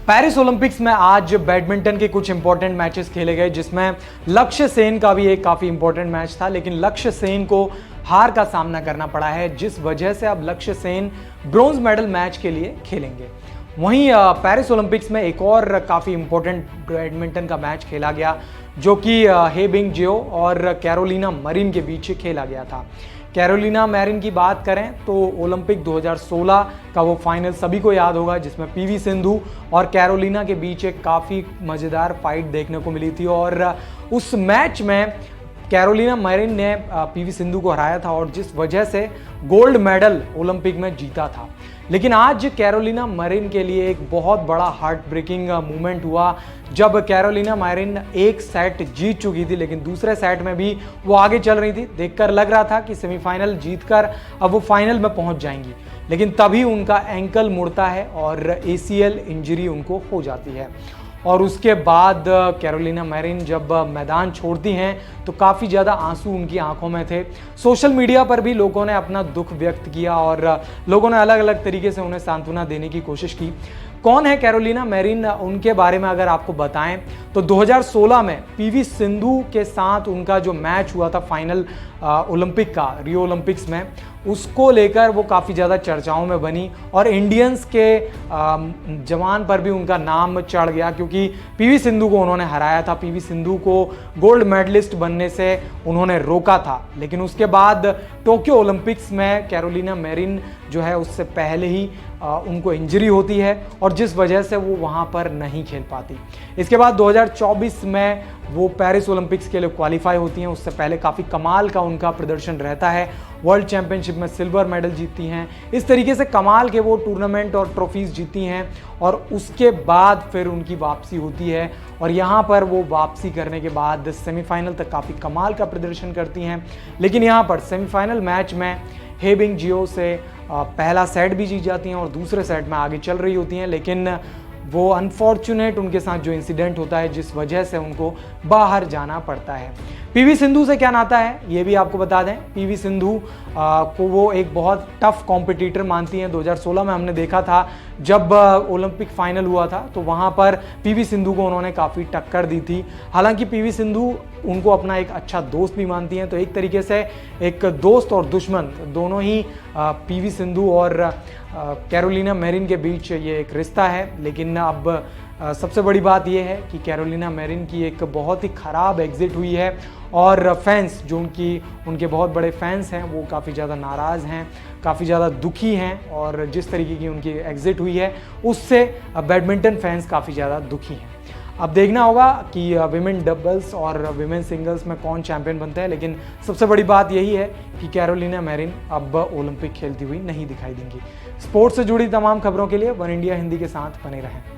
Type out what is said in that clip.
Paris Olympics में आज badminton के कुछ इंपॉर्टेंट मैचेस खेले गए, जिसमें लक्ष्य सेन का भी एक काफ़ी इंपॉर्टेंट मैच था, लेकिन लक्ष्य सेन को हार का सामना करना पड़ा है, जिस वजह से अब लक्ष्य सेन ब्रॉन्ज मेडल मैच के लिए खेलेंगे। वहीं पेरिस ओलंपिक्स में एक और काफ़ी इंपॉर्टेंट बैडमिंटन का मैच खेला गया, जो कि हे बिंगजियो और कैरोलिना मरिन के बीच खेला गया था। कैरोलिना मैरिन की बात करें तो ओलंपिक 2016 का वो फाइनल सभी को याद होगा, जिसमें पीवी सिंधु और कैरोलिना के बीच एक काफ़ी मज़ेदार फाइट देखने को मिली थी और उस मैच में कैरोलिना मैरिन ने पीवी सिंधु को हराया था और जिस वजह से गोल्ड मेडल ओलंपिक में जीता था। लेकिन आज कैरोलिना मैरिन के लिए एक बहुत बड़ा हार्ट ब्रेकिंग मोमेंट हुआ, जब कैरोलिना मैरिन एक सेट जीत चुकी थी, लेकिन दूसरे सेट में भी वो आगे चल रही थी। देखकर लग रहा था कि सेमीफाइनल जीतकर अब वो फाइनल में पहुंच जाएंगी, लेकिन तभी उनका एंकल मुड़ता है और एसीएल इंजरी उनको हो जाती है। और उसके बाद कैरोलिना मैरिन जब मैदान छोड़ती हैं तो काफ़ी ज़्यादा आंसू उनकी आंखों में थे। सोशल मीडिया पर भी लोगों ने अपना दुख व्यक्त किया और लोगों ने अलग अलग तरीके से उन्हें सांत्वना देने की कोशिश की। कौन है कैरोलिना मैरिन, उनके बारे में अगर आपको बताएं तो 2016 में पीवी सिंधु के साथ उनका जो मैच हुआ था फाइनल ओलंपिक का, रियो ओलंपिक्स में, उसको लेकर वो काफ़ी ज़्यादा चर्चाओं में बनी और इंडियंस के जवान पर भी उनका नाम चढ़ गया, क्योंकि पीवी सिंधु को उन्होंने हराया था। पीवी सिंधु को गोल्ड मेडलिस्ट बनने से उन्होंने रोका था, लेकिन उसके बाद टोक्यो ओलंपिक्स में कैरोलिना मैरिन जो है उससे पहले ही उनको इंजरी होती है और जिस वजह से वो वहाँ पर नहीं खेल पाती। इसके बाद 2024 में वो पेरिस ओलंपिक्स के लिए क्वालिफाई होती हैं। उससे पहले काफ़ी कमाल का उनका प्रदर्शन रहता है, वर्ल्ड चैंपियनशिप में सिल्वर मेडल जीतती हैं। इस तरीके से कमाल के वो टूर्नामेंट और ट्रॉफीज जीती हैं और उसके बाद फिर उनकी वापसी होती है और यहाँ पर वो वापसी करने के बाद सेमीफाइनल तक काफ़ी कमाल का प्रदर्शन करती हैं। लेकिन यहाँ पर सेमीफाइनल मैच में हे बिंगजियो से पहला सेट भी जीत जाती हैं और दूसरे सेट में आगे चल रही होती हैं, लेकिन वो अनफॉर्चुनेट उनके साथ जो इंसिडेंट होता है, जिस वजह से उनको बाहर जाना पड़ता है। पीवी सिंधु से क्या नाता है ये भी आपको बता दें। पीवी सिंधु को वो एक बहुत टफ कॉम्पिटिटर मानती हैं। 2016 में हमने देखा था जब ओलंपिक फाइनल हुआ था तो वहाँ पर पीवी सिंधु को उन्होंने काफ़ी टक्कर दी थी। हालांकि पीवी सिंधु उनको अपना एक अच्छा दोस्त भी मानती हैं, तो एक तरीके से एक दोस्त और दुश्मन दोनों ही पीवी सिंधु और कैरोलिना मैरिन के बीच ये एक रिश्ता है। लेकिन अब सबसे बड़ी बात यह है कि कैरोलिना मैरिन की एक बहुत ही ख़राब एग्ज़िट हुई है और फैंस जो उनके बहुत बड़े फैंस हैं वो काफ़ी ज़्यादा नाराज़ हैं, काफ़ी ज़्यादा दुखी हैं और जिस तरीके की उनकी एग्ज़िट हुई है उससे बैडमिंटन फैंस काफ़ी ज़्यादा दुखी हैं। अब देखना होगा कि विमेन डबल्स और विमेन सिंगल्स में कौन चैंपियन बनता है, लेकिन सबसे बड़ी बात यही है कि कैरोलिना मैरिन अब ओलंपिक खेलती हुई नहीं दिखाई देंगी। स्पोर्ट्स से जुड़ी तमाम खबरों के लिए वन इंडिया हिंदी के साथ बने रहें।